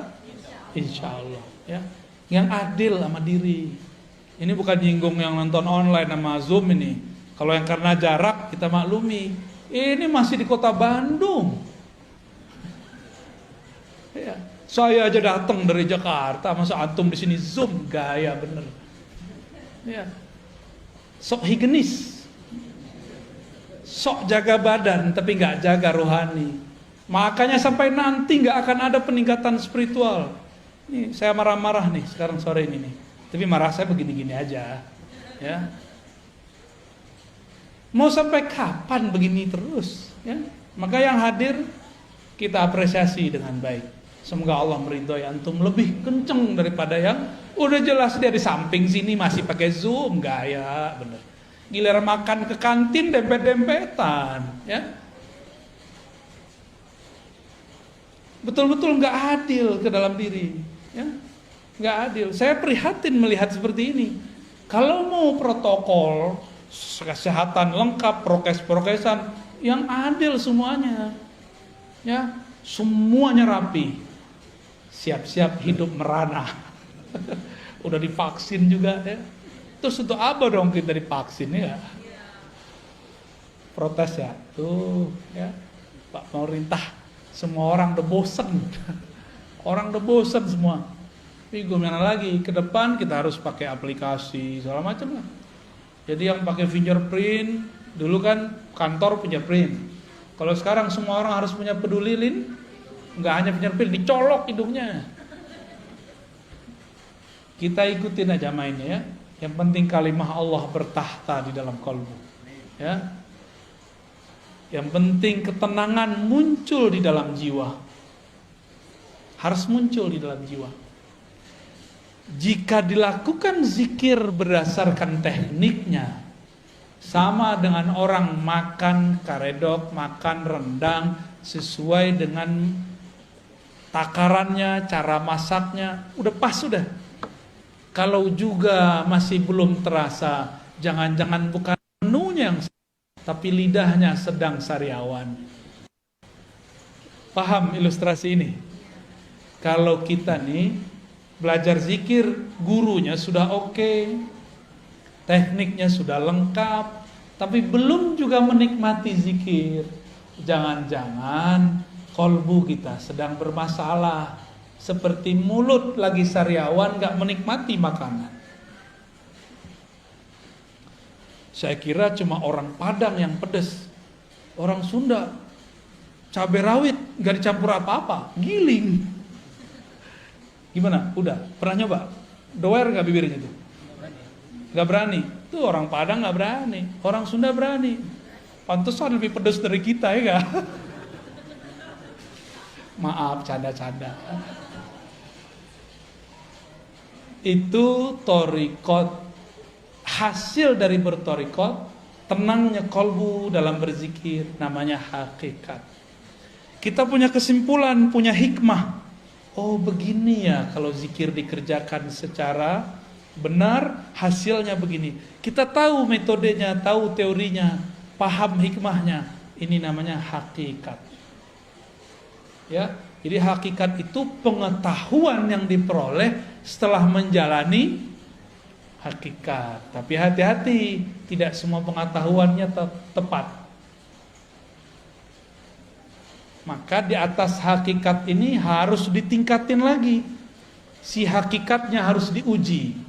Allah, ya. Yang adil sama diri. Ini bukan nyinggung yang nonton online sama Zoom ini. Kalau yang karena jarak kita maklumi. Ini masih di kota Bandung. Ya. Saya aja datang dari Jakarta, masa antum di sini Zoom, gaya bener. Ya. Sok higienis. Sok jaga badan tapi nggak jaga rohani. Makanya sampai nanti nggak akan ada peningkatan spiritual. Nih saya marah-marah nih sekarang sore ini nih. Tapi marah saya begini-gini aja, ya. Mau sampai kapan begini terus? Ya. Maka yang hadir kita apresiasi dengan baik. Semoga Allah meridhoi antum lebih kenceng daripada yang udah jelas dia di samping sini masih pakai Zoom, gaya bener. Giliran makan ke kantin dempet-dempetan, ya. Betul-betul nggak adil ke dalam diri, ya. Nggak adil. Saya prihatin melihat seperti ini. Kalau mau protokol kesehatan lengkap, prokes-prokesan yang adil semuanya, ya, semuanya rapi. Siap-siap hidup merana. Udah divaksin juga ya. Terus untuk apa dong kita divaksin ya? Protes ya. Tuh ya. Pak pemerintah, semua orang udah bosen. Orang udah bosen semua. Tapi gimana lagi? Ke depan kita harus pakai aplikasi segala macam lah. Jadi yang pakai fingerprint, dulu kan kantor punya print. Kalau sekarang semua orang harus punya peduli lin. Nggak hanya fingerprint, dicolok hidungnya. Kita ikutin aja mainnya ya. Yang penting kalimah Allah bertahta di dalam kalbu. Ya. Yang penting ketenangan muncul di dalam jiwa. Harus muncul di dalam jiwa. Jika dilakukan zikir berdasarkan tekniknya, sama dengan orang makan karedok, makan rendang sesuai dengan takarannya, cara masaknya, udah pas sudah. Kalau juga masih belum terasa, jangan-jangan bukan menunya yang tapi lidahnya sedang sariawan. Paham ilustrasi ini? Kalau kita nih belajar zikir, gurunya sudah oke, tekniknya sudah lengkap, tapi belum juga menikmati zikir. Jangan-jangan kolbu kita sedang bermasalah. Seperti mulut lagi sariawan gak menikmati makanan. Saya kira cuma orang Padang yang pedes. Orang Sunda cabai rawit gak dicampur apa-apa, giling. Gimana? Udah? Pernah nyoba? Doer gak bibirnya tuh? Gak berani. Tuh orang Padang gak berani, orang Sunda berani. Pantesan lebih pedes dari kita ya gak? Maaf, canda-canda. Itu torikot, hasil dari bertorikot, tenangnya kolbu dalam berzikir, namanya hakikat. Kita punya kesimpulan, punya hikmah. Oh begini ya kalau zikir dikerjakan secara benar, hasilnya begini. Kita tahu metodenya, tahu teorinya, paham hikmahnya. Ini namanya hakikat. Ya, jadi hakikat itu pengetahuan yang diperoleh setelah menjalani hakikat. Tapi hati-hati, tidak semua pengetahuannya tepat. Maka di atas hakikat ini harus ditingkatin lagi. Si hakikatnya harus diuji.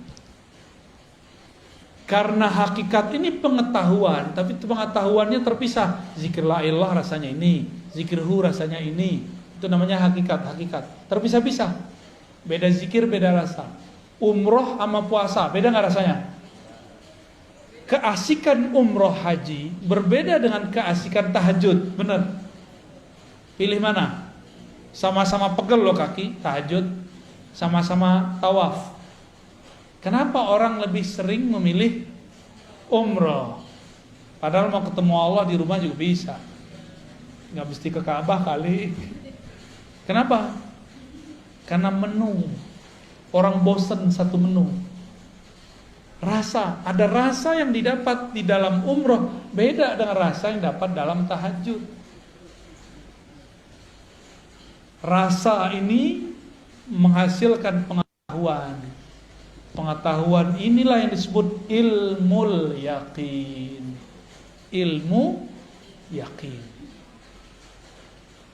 Karena hakikat ini pengetahuan, tapi pengetahuannya terpisah. Zikir la ilallah rasanya ini, zikir hu rasanya ini. Itu namanya hakikat. Terpisah-pisah. Beda zikir, beda rasa. Umroh sama puasa, beda gak rasanya? Keasikan umroh haji berbeda dengan keasikan tahajud. Benar? Pilih mana? Sama-sama pegel loh kaki, tahajud. Sama-sama tawaf. Kenapa orang lebih sering memilih umroh? Padahal mau ketemu Allah di rumah juga bisa. Gak mesti ke Ka'bah kali. Kenapa? Karena menu. Orang bosan satu menu. Rasa, ada rasa yang didapat di dalam umroh beda dengan rasa yang dapat dalam tahajud. Rasa ini menghasilkan pengetahuan. Pengetahuan inilah yang disebut ilmul yakin. Ilmu yakin.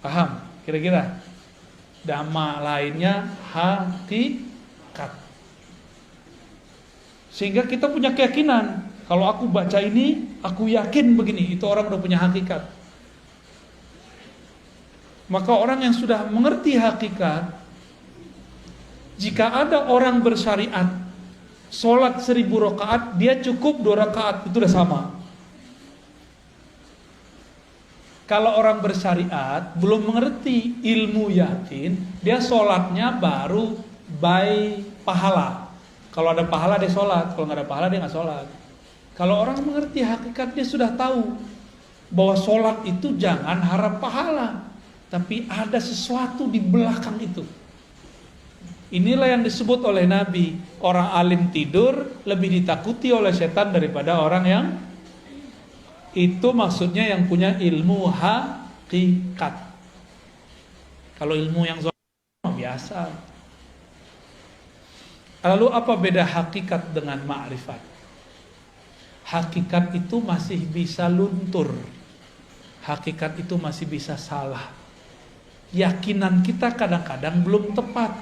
Paham? Kira-kira? Dhamma lainnya hakikat. Sehingga kita punya keyakinan, kalau aku baca ini, aku yakin begini, itu orang udah punya hakikat. Maka orang yang sudah mengerti hakikat, jika ada orang bersyariat, sholat 1000 rakaat, dia cukup 2 rakaat, itu udah sama. Kalau orang bersyariat belum mengerti ilmu yakin, dia sholatnya baru by pahala. Kalau ada pahala dia sholat, kalau nggak ada pahala dia nggak sholat. Kalau orang mengerti hakikat, dia sudah tahu bahwa sholat itu jangan harap pahala, tapi ada sesuatu di belakang itu. Inilah yang disebut oleh Nabi, orang alim tidur lebih ditakuti oleh setan daripada orang yang itu maksudnya yang punya ilmu hakikat. Kalau ilmu yang zahir biasa. Lalu apa beda hakikat dengan ma'rifat? Hakikat itu masih bisa luntur. Hakikat itu masih bisa salah. Yakinan kita kadang-kadang belum tepat.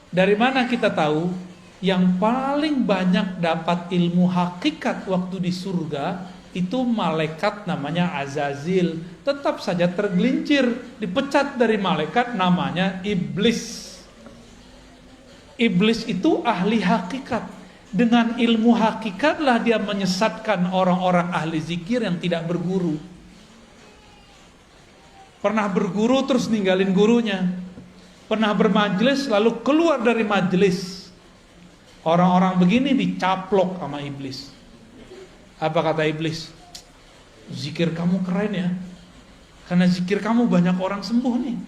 Dari mana kita tahu? Yang paling banyak dapat ilmu hakikat waktu di surga itu malaikat namanya Azazil. Tetap saja tergelincir, dipecat dari malaikat namanya iblis. Iblis itu ahli hakikat. Dengan ilmu hakikatlah dia menyesatkan orang-orang ahli zikir yang tidak berguru. Pernah berguru terus ninggalin gurunya. Pernah bermajelis lalu keluar dari majelis. Orang-orang begini dicaplok sama iblis. Apa kata iblis? Zikir kamu keren ya. Karena zikir kamu banyak orang sembuh nih.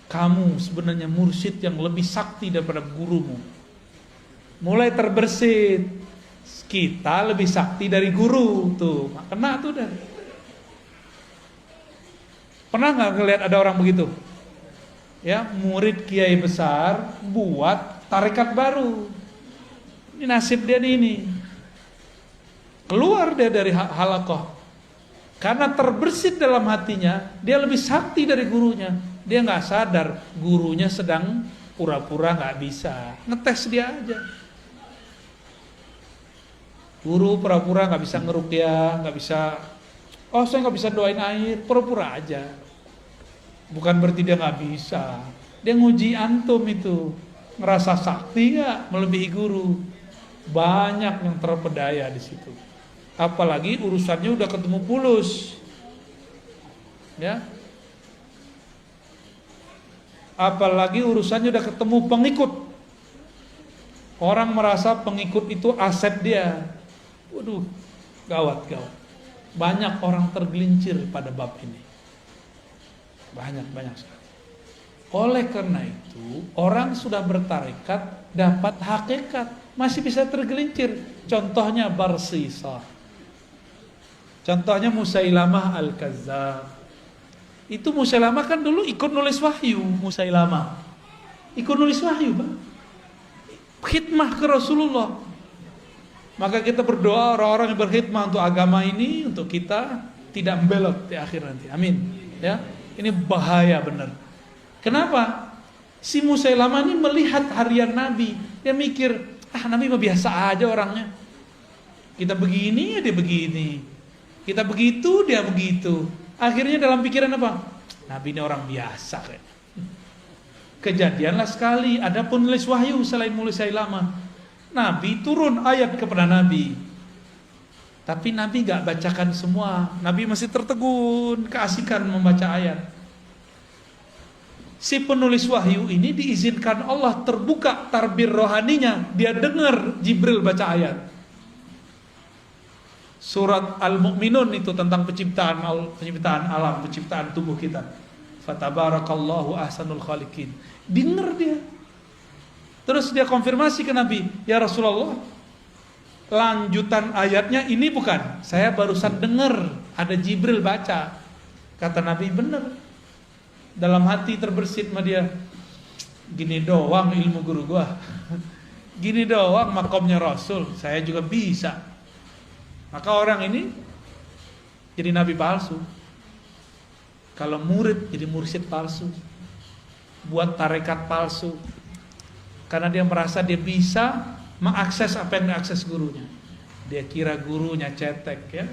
kamu sebenarnya mursyid yang lebih sakti daripada gurumu. Mulai terbersit, kita lebih sakti dari guru tuh, kena tuh dah. Pernah nggak ngelihat ada orang begitu? Ya, murid kiai besar buat tarekat baru. Ini nasib dia ini. Keluar dia dari halaqah. Karena terbersit dalam hatinya, dia lebih sakti dari gurunya. Dia nggak sadar gurunya sedang pura-pura nggak bisa, ngetes dia aja. Guru pura-pura nggak bisa ngeruqyah, nggak bisa. Oh, saya nggak bisa doain air, pura-pura aja. Bukan berarti dia nggak bisa. Dia nguji antum itu, ngerasa sakti nggak melebihi guru. Banyak yang terpedaya di situ. Apalagi urusannya udah ketemu pulus, ya. Apalagi urusannya udah ketemu pengikut. Orang merasa pengikut itu aset dia. Waduh, gawat. Banyak orang tergelincir pada bab ini. Banyak sekali. Oleh karena itu, orang sudah bertarekat dapat hakikat, masih bisa tergelincir. Contohnya Barsisa. Contohnya Musailamah Al-Kazzab. Itu Musailamah kan dulu ikut nulis wahyu. Musailamah ikut nulis wahyu, Bang. Khidmah ke Rasulullah. Maka kita berdoa orang-orang yang berkhidmah untuk agama ini, untuk kita tidak membelot di akhir nanti. Amin. Ya, ini bahaya benar. Kenapa? Si Musailamah ini melihat harian Nabi. Dia mikir, Nabi mah biasa aja orangnya. Kita begini, dia begini. Kita begitu, dia begitu. Akhirnya dalam pikiran apa? Nabi ini orang biasa kayak. Kejadianlah sekali, ada penulis wahyu selain Musailamah. Nabi turun ayat kepada Nabi. Tapi Nabi gak bacakan semua. Nabi masih tertegun, keasikan membaca ayat. Si penulis wahyu ini diizinkan Allah terbuka tarbir rohaninya. Dia dengar Jibril baca ayat. Surat Al-Mu'minun itu tentang penciptaan alam, penciptaan tubuh kita. Fatabarakallahu ahsanul khaliqin. Dengar dia. Terus dia konfirmasi ke Nabi, ya Rasulullah, lanjutan ayatnya ini bukan? Saya barusan dengar ada Jibril baca. Kata Nabi, benar. Dalam hati terbersit sama dia, gini doang ilmu guru gua. Gini doang makomnya Rasul, saya juga bisa. Maka orang ini jadi nabi palsu. Kalau murid jadi mursyid palsu. Buat tarekat palsu. Karena dia merasa dia bisa mengakses apa yang diakses gurunya. Dia kira gurunya cetek, ya.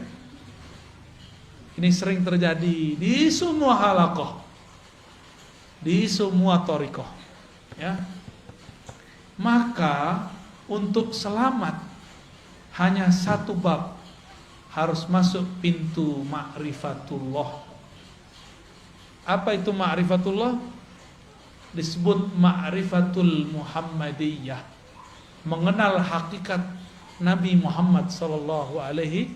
Ini sering terjadi di semua halaqah, di semua thariqah, ya. Maka untuk selamat hanya satu bab, harus masuk pintu ma'rifatullah. Apa itu ma'rifatullah? Disebut ma'rifatul Muhammadiyah. Mengenal hakikat Nabi Muhammad sallallahu alaihi.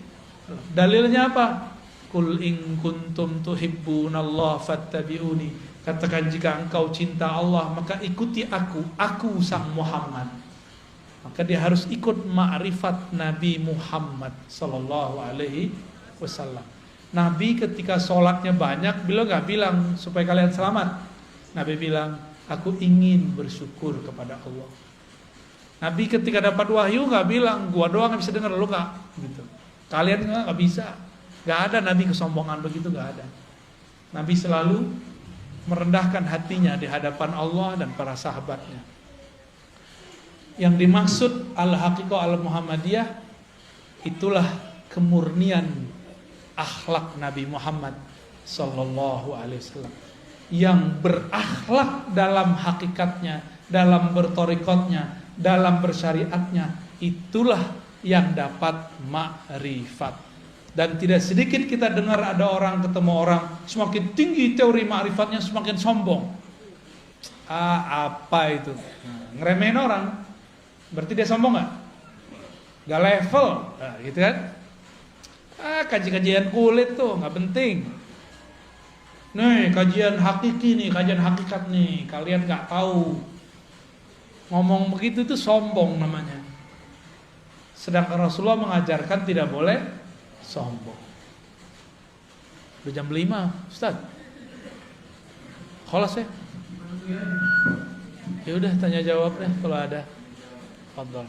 Dalilnya apa? Qul in kuntum tuhibbunallaha fattabi'uni. Katakan jika engkau cinta Allah maka ikuti aku sang Muhammad. Maka dia harus ikut ma'rifat Nabi Muhammad sallallahu alaihi wasallam. Nabi ketika sholatnya banyak, beliau gak bilang supaya kalian selamat. Nabi bilang, aku ingin bersyukur kepada Allah. Nabi ketika dapat wahyu gak bilang, gua doang yang bisa dengar, lu gak gitu. Kalian gak bisa. Gak ada Nabi kesombongan begitu, gak ada. Nabi selalu merendahkan hatinya di hadapan Allah dan para sahabatnya. Yang dimaksud al-haqiqah al-Muhammadiyah, itulah kemurnian akhlak Nabi Muhammad sallallahu alaihi wasallam, yang berakhlak dalam hakikatnya, dalam bertorikotnya, dalam bersyariatnya. Itulah yang dapat ma'rifat. Dan tidak sedikit kita dengar ada orang ketemu orang, semakin tinggi teori ma'rifatnya semakin sombong. Apa itu? Ngeremehin orang. Berarti dia sombong gak? Gak level, gitu kan? Kaji-kajian kulit tuh gak penting. Nih kajian hakiki nih, kajian hakikat nih, kalian nggak tahu. Ngomong begitu itu sombong namanya. Sedangkan Rasulullah mengajarkan tidak boleh sombong. Udah jam 5, Ustaz. Kholas ya? Ya udah tanya jawab deh kalau ada. Fadhal.